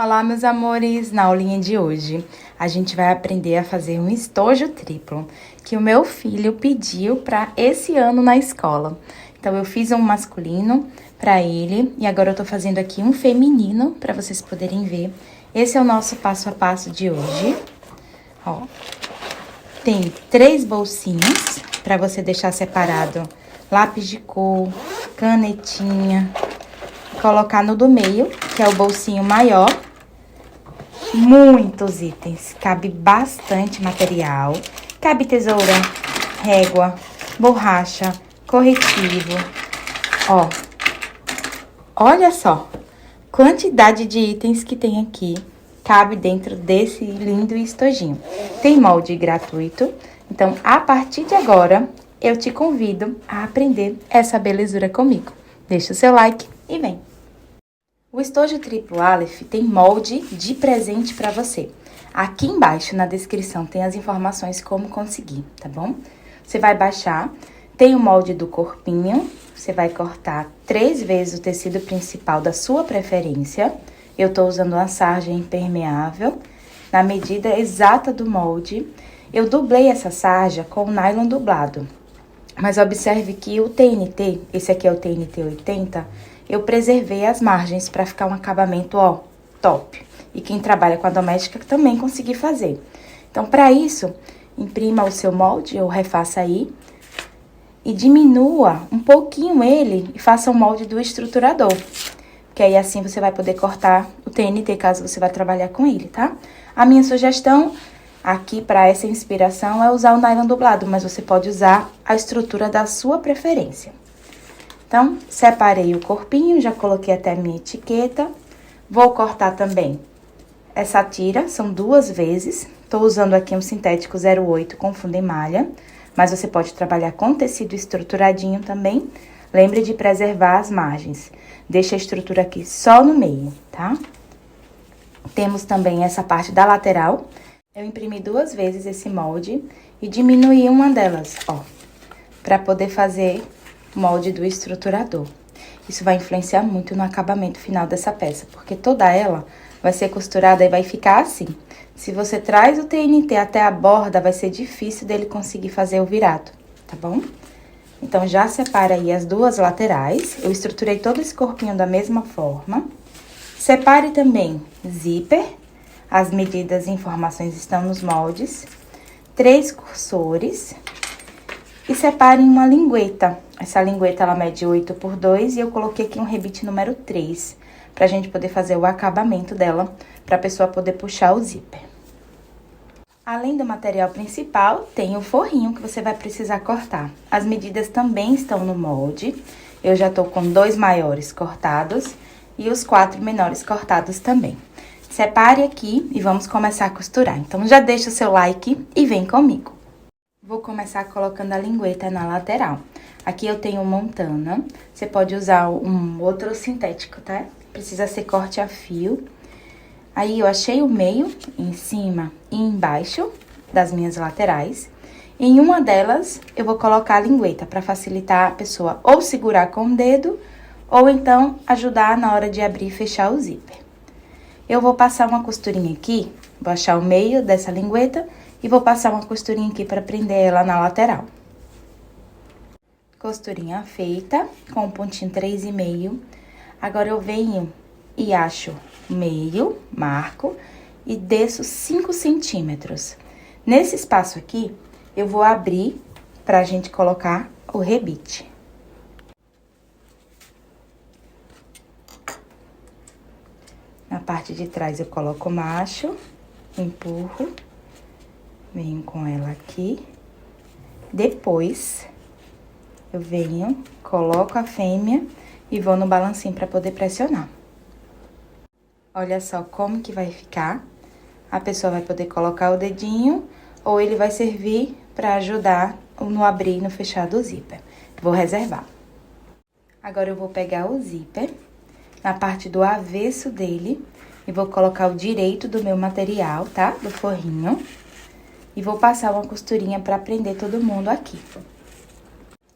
Olá, meus amores! Na aulinha de hoje, a gente vai aprender a fazer um estojo triplo, que o meu filho pediu para esse ano na escola. Então, eu fiz um masculino para ele e agora eu tô fazendo aqui um feminino para vocês poderem ver. Esse é o nosso passo a passo de hoje. Ó, tem 3 bolsinhos para você deixar separado lápis de cor, canetinha, colocar no do meio, que é o bolsinho maior. Muitos itens, cabe bastante material, cabe tesoura, régua, borracha, corretivo. Ó, olha só, quantidade de itens que tem aqui, cabe dentro desse lindo estojinho. Tem molde gratuito, então a partir de agora eu te convido a aprender essa belezura comigo. Deixa o seu like e vem! O estojo triplo Aleph tem molde de presente para você. Aqui embaixo na descrição tem as informações como conseguir, tá bom? Você vai baixar, tem o molde do corpinho, você vai cortar 3 vezes o tecido principal da sua preferência. Eu tô usando uma sarja impermeável, na medida exata do molde. Eu dublei essa sarja com nylon dublado, mas observe que o TNT, esse aqui é o TNT 80, eu preservei as margens para ficar um acabamento, ó, top. E quem trabalha com a doméstica também consegui fazer. Então, para isso, imprima o seu molde, ou refaça aí, e diminua um pouquinho ele e faça o molde do estruturador. Que aí, assim, você vai poder cortar o TNT, caso você vá trabalhar com ele, tá? A minha sugestão aqui, para essa inspiração, é usar o nylon dublado, mas você pode usar a estrutura da sua preferência. Então, separei o corpinho, já coloquei até a minha etiqueta. Vou cortar também essa tira, são 2 vezes. Tô usando aqui um sintético 08 com fundo em malha, mas você pode trabalhar com tecido estruturadinho também. Lembre de preservar as margens. Deixa a estrutura aqui só no meio, tá? Temos também essa parte da lateral. Eu imprimi 2 vezes esse molde e diminuí uma delas, ó, para poder fazer molde do estruturador. Isso vai influenciar muito no acabamento final dessa peça, porque toda ela vai ser costurada e vai ficar assim. Se você traz o TNT até a borda, vai ser difícil dele conseguir fazer o virado, tá bom? Então, já separa aí as 2 laterais. Eu estruturei todo esse corpinho da mesma forma. Separe também zíper. As medidas e informações estão nos moldes. 3 cursores. E separe uma lingueta. Essa lingueta, ela mede 8 por 2 e eu coloquei aqui um rebite número 3, pra gente poder fazer o acabamento dela, pra pessoa poder puxar o zíper. Além do material principal, tem o forrinho que você vai precisar cortar. As medidas também estão no molde. Eu já tô com 2 maiores cortados e os 4 menores cortados também. Separe aqui e vamos começar a costurar. Então, já deixa o seu like e vem comigo. Vou começar colocando a lingueta na lateral. Aqui eu tenho montana, você pode usar um outro sintético, tá? Precisa ser corte a fio. Aí, eu achei o meio em cima e embaixo das minhas laterais. Em uma delas, eu vou colocar a lingueta para facilitar a pessoa ou segurar com o dedo, ou então ajudar na hora de abrir e fechar o zíper. Eu vou passar uma costurinha aqui, vou achar o meio dessa lingueta e vou passar uma costurinha aqui para prender ela na lateral. Costurinha feita, com um pontinho 3,5. Agora, eu venho e acho meio, marco, e desço 5 centímetros. Nesse espaço aqui, eu vou abrir pra gente colocar o rebite. Na parte de trás, eu coloco o macho, empurro, venho com ela aqui. Depois, eu venho, coloco a fêmea e vou no balancinho para poder pressionar. Olha só como que vai ficar. A pessoa vai poder colocar o dedinho ou ele vai servir para ajudar no abrir e no fechar do zíper. Vou reservar. Agora, eu vou pegar o zíper na parte do avesso dele e vou colocar o direito do meu material, tá? Do forrinho. E vou passar uma costurinha para prender todo mundo aqui.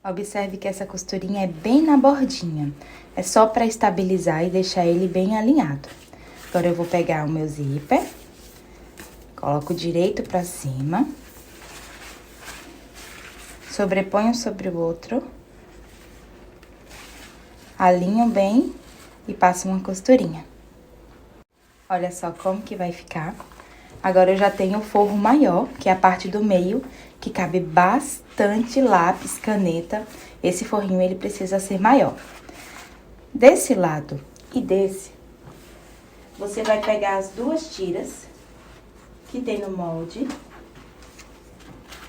Observe que essa costurinha é bem na bordinha. É só para estabilizar e deixar ele bem alinhado. Agora eu vou pegar o meu zíper, coloco direito pra cima, sobreponho sobre o outro, alinho bem e passo uma costurinha. Olha só como que vai ficar. Agora eu já tenho o forro maior, que é a parte do meio, que cabe bastante lápis, caneta. Esse forrinho, ele precisa ser maior. Desse lado e desse, você vai pegar as duas tiras que tem no molde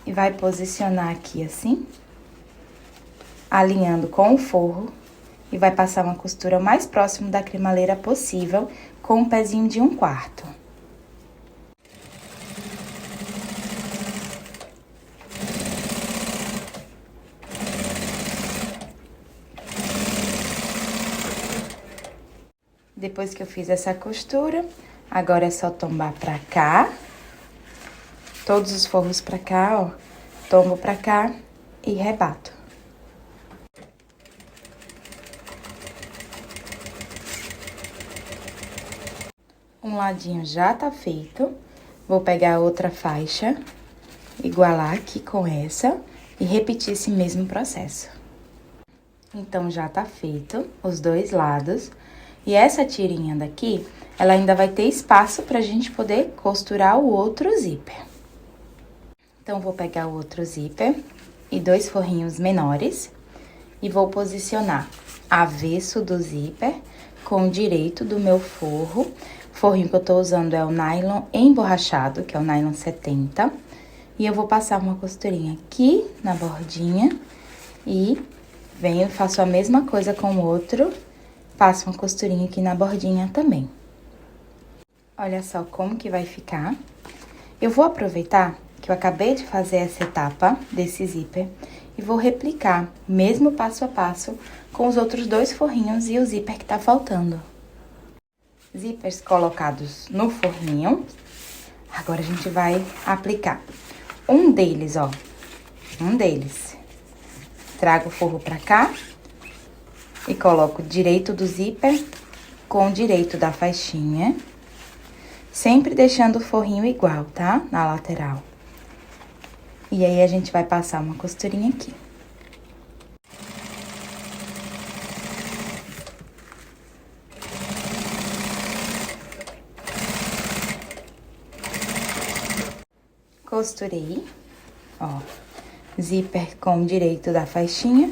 e vai posicionar aqui assim, alinhando com o forro, e vai passar uma costura o mais próximo da cremaleira possível, com um pezinho de 1/4. Depois que eu fiz essa costura, agora é só tombar pra cá. Todos os forros pra cá, ó. Tombo pra cá e rebato. Um ladinho já tá feito. Vou pegar outra faixa, igualar aqui com essa e repetir esse mesmo processo. Então, já tá feito os dois lados. E essa tirinha daqui, ela ainda vai ter espaço pra gente poder costurar o outro zíper. Então, vou pegar o outro zíper e 2 forrinhos menores e vou posicionar avesso do zíper com o direito do meu forro. O forrinho que eu tô usando é o nylon emborrachado, que é o nylon 70. E eu vou passar uma costurinha aqui na bordinha e venho e faço a mesma coisa com o outro. Passo uma costurinha aqui na bordinha também. Olha só como que vai ficar. Eu vou aproveitar que eu acabei de fazer essa etapa desse zíper e vou replicar o mesmo passo a passo com os outros 2 forrinhos e o zíper que tá faltando. Zíperes colocados no forrinho. Agora, a gente vai aplicar um deles, ó. Um deles. Trago o forro pra cá. E coloco direito do zíper com o direito da faixinha. Sempre deixando o forrinho igual, tá? Na lateral. E aí, a gente vai passar uma costurinha aqui. Costurei, ó. Zíper com o direito da faixinha.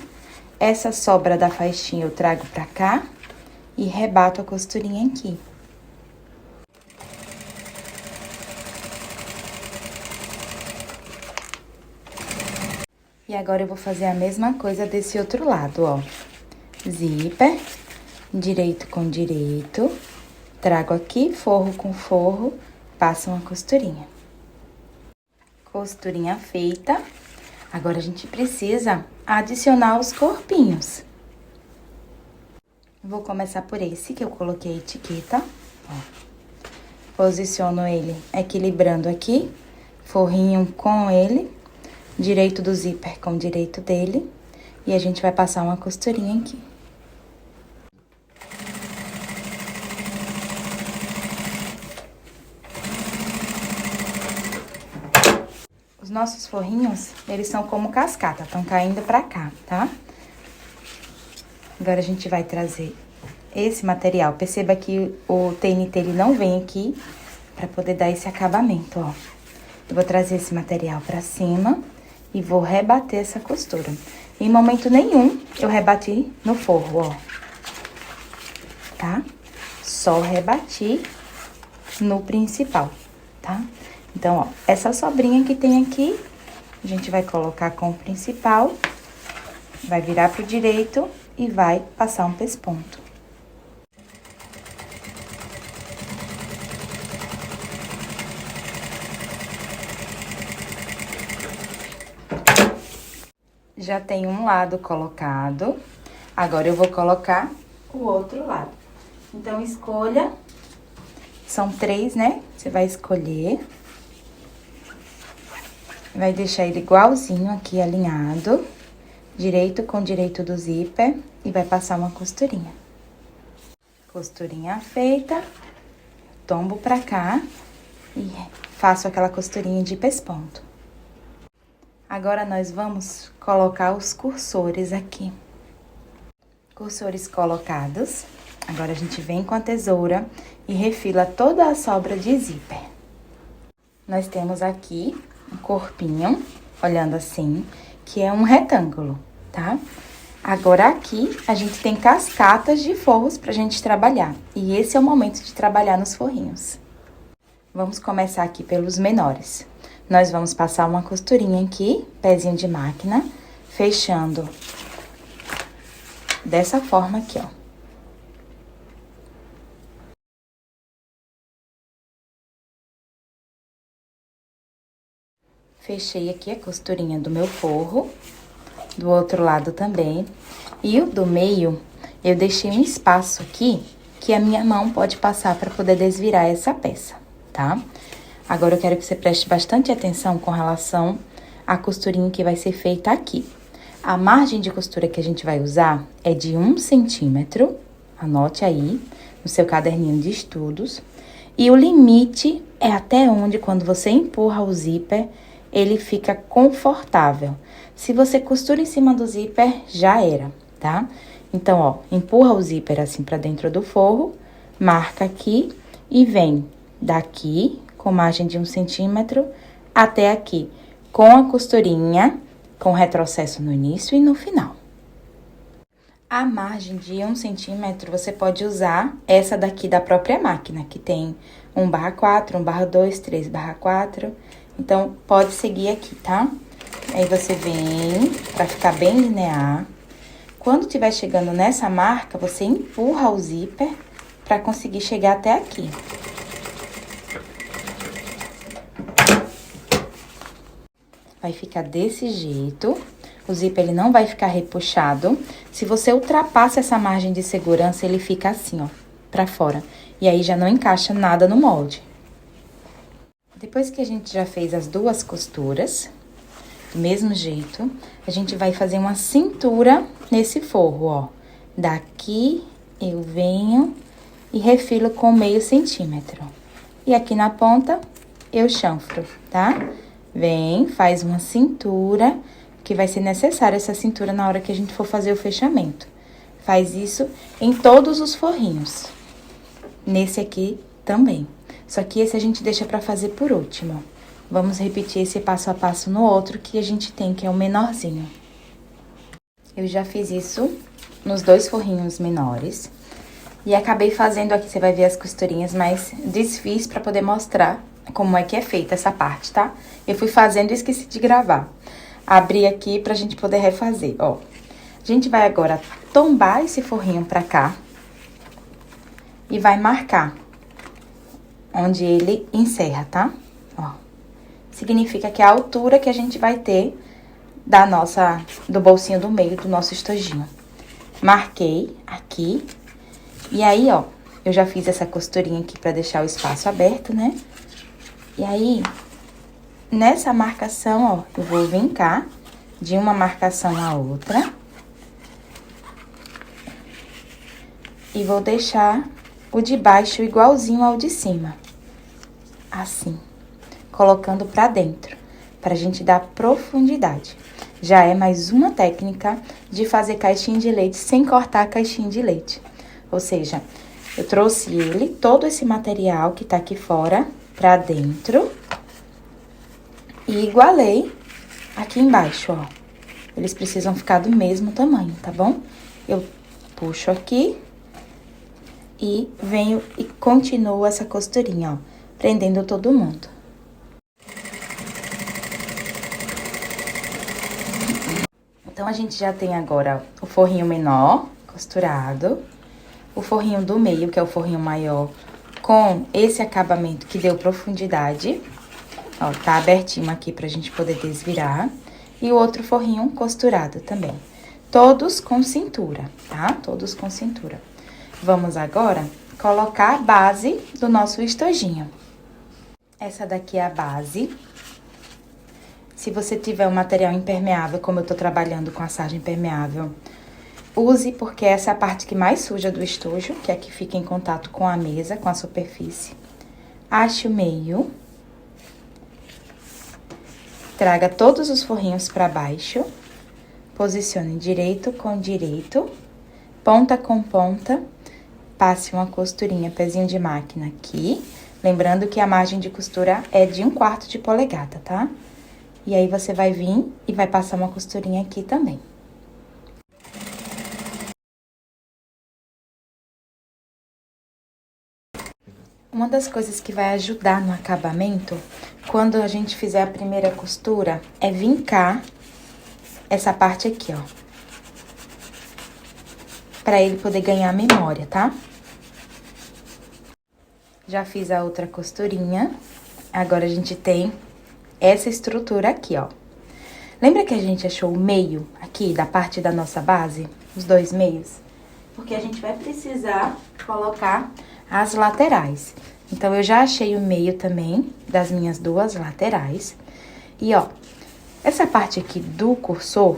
Essa sobra da faixinha eu trago pra cá e rebato a costurinha aqui. E agora eu vou fazer a mesma coisa desse outro lado, ó. Zíper, direito com direito, trago aqui, forro com forro, passo uma costurinha. Costurinha feita. Agora, a gente precisa adicionar os corpinhos. Vou começar por esse, que eu coloquei a etiqueta, ó. Posiciono ele equilibrando aqui, forrinho com ele, direito do zíper com o direito dele, e a gente vai passar uma costurinha aqui. Os nossos forrinhos, eles são como cascata, estão caindo pra cá, tá? Agora, a gente vai trazer esse material. Perceba que o TNT, ele não vem aqui pra poder dar esse acabamento, ó. Eu vou trazer esse material pra cima e vou rebater essa costura. Em momento nenhum, eu rebati no forro, ó. Tá? Só rebati no principal, tá? Então, ó, essa sobrinha que tem aqui, a gente vai colocar com o principal, vai virar pro direito e vai passar um pesponto. Já tem um lado colocado, agora eu vou colocar o outro lado. Então, escolha, são 3, né? Você vai escolher. Vai deixar ele igualzinho aqui, alinhado, direito com direito do zíper, e vai passar uma costurinha. Costurinha feita, tombo pra cá e faço aquela costurinha de pesponto. Agora, nós vamos colocar os cursores aqui. Cursores colocados. Agora, a gente vem com a tesoura e refila toda a sobra de zíper. Nós temos aqui um corpinho, olhando assim, que é um retângulo, tá? Agora, aqui, a gente tem cascatas de forros pra gente trabalhar. E esse é o momento de trabalhar nos forrinhos. Vamos começar aqui pelos menores. Nós vamos passar uma costurinha aqui, pezinho de máquina, fechando dessa forma aqui, ó. Fechei aqui a costurinha do meu forro, do outro lado também. E o do meio, eu deixei um espaço aqui, que a minha mão pode passar para poder desvirar essa peça, tá? Agora, eu quero que você preste bastante atenção com relação à costurinha que vai ser feita aqui. A margem de costura que a gente vai usar é de 1 centímetro, anote aí, no seu caderninho de estudos. E o limite é até onde, quando você empurra o zíper, ele fica confortável. Se você costura em cima do zíper, já era, tá? Então, ó, empurra o zíper assim pra dentro do forro, marca aqui e vem daqui, com margem de 1 centímetro, até aqui, com a costurinha, com retrocesso no início e no final. A margem de 1 centímetro, você pode usar essa daqui da própria máquina, que tem 1/4, 1/2, 3/4. Então, pode seguir aqui, tá? Aí, você vem pra ficar bem linear. Quando tiver chegando nessa marca, você empurra o zíper pra conseguir chegar até aqui. Vai ficar desse jeito. O zíper, ele não vai ficar repuxado. Se você ultrapassa essa margem de segurança, ele fica assim, ó, pra fora. E aí, já não encaixa nada no molde. Depois que a gente já fez as duas costuras, do mesmo jeito, a gente vai fazer uma cintura nesse forro, ó. Daqui, eu venho e refilo com meio centímetro. E aqui na ponta, eu chanfro, tá? Vem, faz uma cintura, que vai ser necessária essa cintura na hora que a gente for fazer o fechamento. Faz isso em todos os forrinhos. Nesse aqui também. Só que esse a gente deixa pra fazer por último. Vamos repetir esse passo a passo no outro que a gente tem, que é o menorzinho. Eu já fiz isso nos 2 forrinhos menores. E acabei fazendo aqui, você vai ver as costurinhas, mas desfiz pra poder mostrar como é que é feita essa parte, tá? Eu fui fazendo e esqueci de gravar. Abri aqui pra gente poder refazer, ó. A gente vai agora tombar esse forrinho pra cá e vai marcar onde ele encerra, tá? Ó. Significa que é a altura que a gente vai ter do bolsinho do meio do nosso estojinho. Marquei aqui. E aí, ó, eu já fiz essa costurinha aqui pra deixar o espaço aberto, né? E aí, nessa marcação, ó, eu vou vincar de uma marcação a outra. E vou deixar o de baixo igualzinho ao de cima. Assim, colocando pra dentro, pra gente dar profundidade. Já é mais uma técnica de fazer caixinha de leite sem cortar a caixinha de leite. Ou seja, eu trouxe ele, todo esse material que tá aqui fora, pra dentro. E igualei aqui embaixo, ó. Eles precisam ficar do mesmo tamanho, tá bom? Eu puxo aqui e venho e continuo essa costurinha, ó, prendendo todo mundo. Então, a gente já tem agora o forrinho menor, costurado, o forrinho do meio, que é o forrinho maior, com esse acabamento que deu profundidade. Ó, tá abertinho aqui pra gente poder desvirar. E o outro forrinho costurado também. Todos com cintura, tá? Todos com cintura. Vamos agora colocar a base do nosso estojinho. Essa daqui é a base. Se você tiver um material impermeável, como eu tô trabalhando com a sarja impermeável, use, porque essa é a parte que mais suja do estojo, que é que fica em contato com a mesa, com a superfície. ache o meio. Traga todos os forrinhos pra baixo. Posicione direito com direito, ponta com ponta. Passe uma costurinha, pezinho de máquina aqui. Lembrando que a margem de costura é de 1/4 de polegada, tá? E aí, você vai vir e vai passar uma costurinha aqui também. Uma das coisas que vai ajudar no acabamento, quando a gente fizer a primeira costura, é vincar essa parte aqui, ó. Pra ele poder ganhar memória, tá? Já fiz a outra costurinha. Agora, a gente tem essa estrutura aqui, ó. Lembra que a gente achou o meio aqui da parte da nossa base? Os 2 meios? Porque a gente vai precisar colocar as laterais. Então, eu já achei o meio também das minhas 2 laterais. E, ó, essa parte aqui do cursor,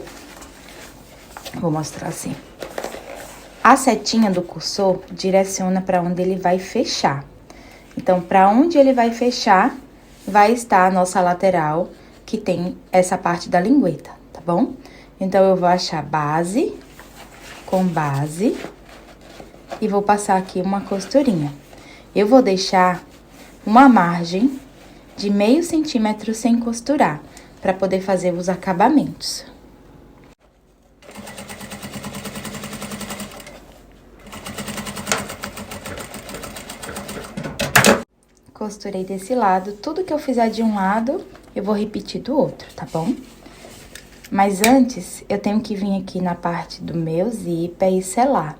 vou mostrar assim. A setinha do cursor direciona para onde ele vai fechar. Então, para onde ele vai fechar, vai estar a nossa lateral, que tem essa parte da lingueta, tá bom? Então, eu vou achar base com base e vou passar aqui uma costurinha. Eu vou deixar uma margem de meio centímetro sem costurar, para poder fazer os acabamentos. Costurei desse lado. Tudo que eu fizer de um lado, eu vou repetir do outro, tá bom? Mas antes, eu tenho que vir aqui na parte do meu zíper e selar,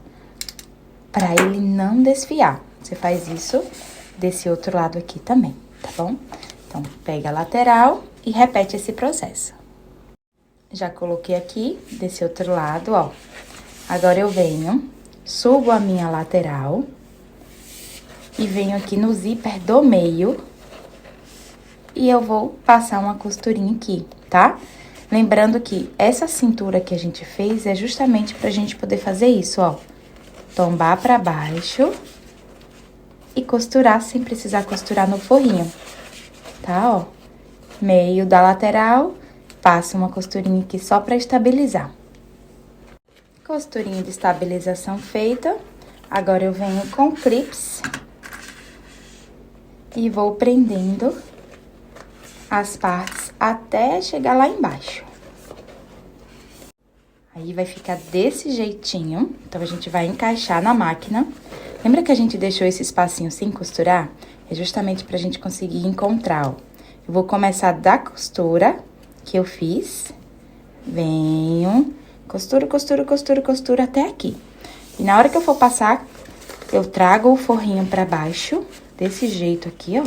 pra ele não desfiar. Você faz isso desse outro lado aqui também, tá bom? Então, pega a lateral e repete esse processo. Já coloquei aqui desse outro lado, ó. Agora, eu venho, subo a minha lateral e venho aqui no zíper do meio e eu vou passar uma costurinha aqui, tá? Lembrando que essa cintura que a gente fez é justamente pra gente poder fazer isso, ó. Tombar pra baixo e costurar sem precisar costurar no forrinho, tá? Ó, meio da lateral, passo uma costurinha aqui só pra estabilizar. Costurinha de estabilização feita. Agora, eu venho com clips e vou prendendo as partes até chegar lá embaixo. Aí, vai ficar desse jeitinho. Então, a gente vai encaixar na máquina. Lembra que a gente deixou esse espacinho sem costurar? É justamente pra gente conseguir encontrar, ó. Eu vou começar da costura que eu fiz. Venho, costuro, costuro, costuro, costuro até aqui. E na hora que eu for passar, eu trago o forrinho pra baixo, desse jeito aqui, ó.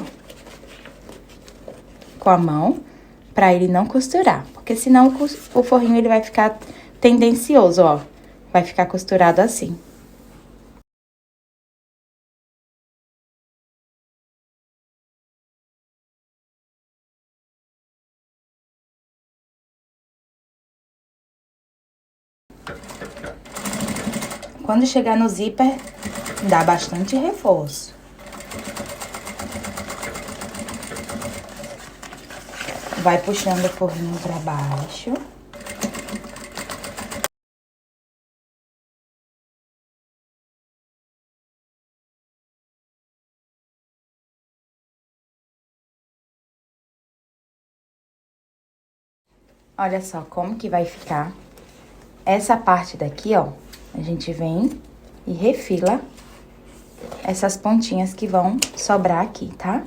Com a mão, pra ele não costurar. Porque senão o forrinho, ele vai ficar tendencioso, ó. Vai ficar costurado assim. Quando chegar no zíper, dá bastante reforço. Vai puxando o forrinho pra baixo. Olha só como que vai ficar. Essa parte daqui, ó, a gente vem e refila essas pontinhas que vão sobrar aqui, tá?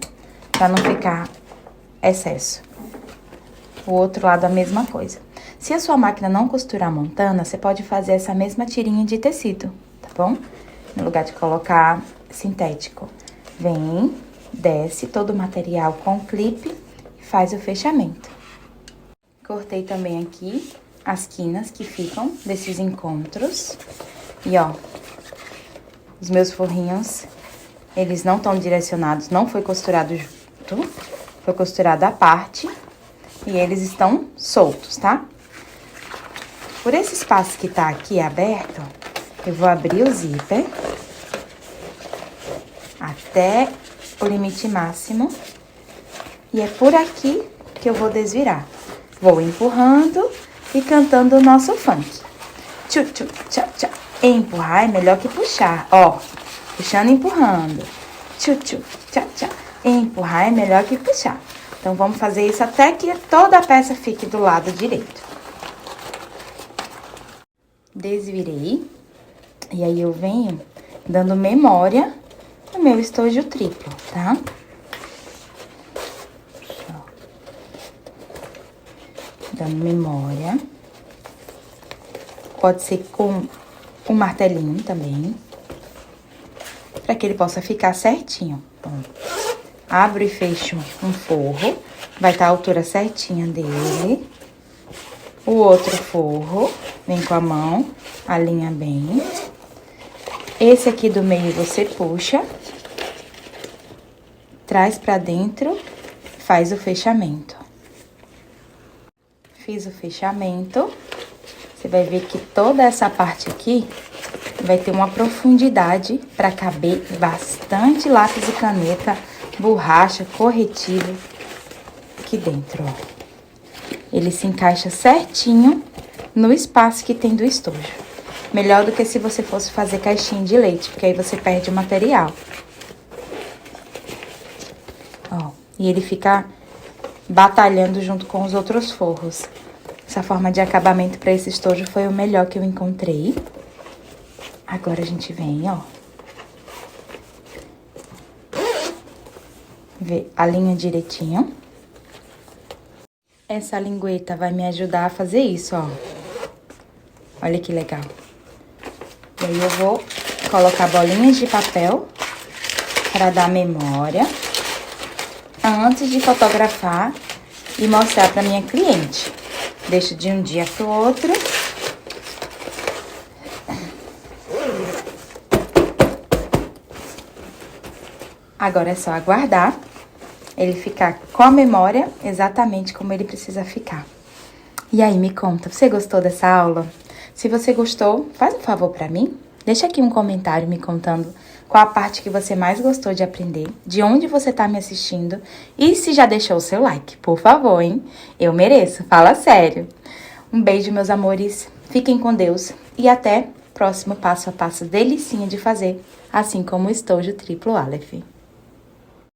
Pra não ficar excesso. O outro lado, a mesma coisa. Se a sua máquina não costurar montana, você pode fazer essa mesma tirinha de tecido, tá bom? No lugar de colocar sintético. Vem, desce todo o material com clipe e faz o fechamento. Cortei também aqui as quinas que ficam desses encontros. E, ó, os meus forrinhos, eles não estão direcionados, não foi costurado junto, foi costurado à parte. E eles estão soltos, tá? Por esse espaço que tá aqui aberto, eu vou abrir o zíper até o limite máximo. E é por aqui que eu vou desvirar. Vou empurrando e cantando o nosso funk. Tchu, tchu, tchá, tchá. Empurrar é melhor que puxar, ó. Puxando e empurrando. Tchu, tchu, tchá, tchá. Empurrar é melhor que puxar. Então, vamos fazer isso até que toda a peça fique do lado direito. Desvirei. E aí, eu venho dando memória no meu estojo triplo, tá? Dando memória. Pode ser com um martelinho também. Pra que ele possa ficar certinho. Então, abro e fecho um forro. Vai estar a altura certinha dele. O outro forro, vem com a mão, alinha bem. Esse aqui do meio você puxa, traz pra dentro, faz o fechamento. Fiz o fechamento, você vai ver que toda essa parte aqui vai ter uma profundidade pra caber bastante lápis e caneta, borracha, corretivo aqui dentro, ó. Ele se encaixa certinho no espaço que tem do estojo. Melhor do que se você fosse fazer caixinha de leite, porque aí você perde o material. Ó, e ele fica batalhando junto com os outros forros. Essa forma de acabamento para esse estojo foi o melhor que eu encontrei. Agora a gente vem, ó. Vê a linha direitinho. Essa lingueta vai me ajudar a fazer isso, ó. Olha que legal. E aí, eu vou colocar bolinhas de papel para dar memória antes de fotografar e mostrar para minha cliente. Deixo de um dia pro outro. Agora é só aguardar ele ficar com a memória exatamente como ele precisa ficar. E aí, me conta, você gostou dessa aula? Se você gostou, faz um favor pra mim. Deixa aqui um comentário me contando qual a parte que você mais gostou de aprender, de onde você tá me assistindo e se já deixou o seu like, por favor, hein? Eu mereço, fala sério. Um beijo, meus amores, fiquem com Deus e até próximo passo a passo delicinha de fazer, assim como o estojo triplo Aleph.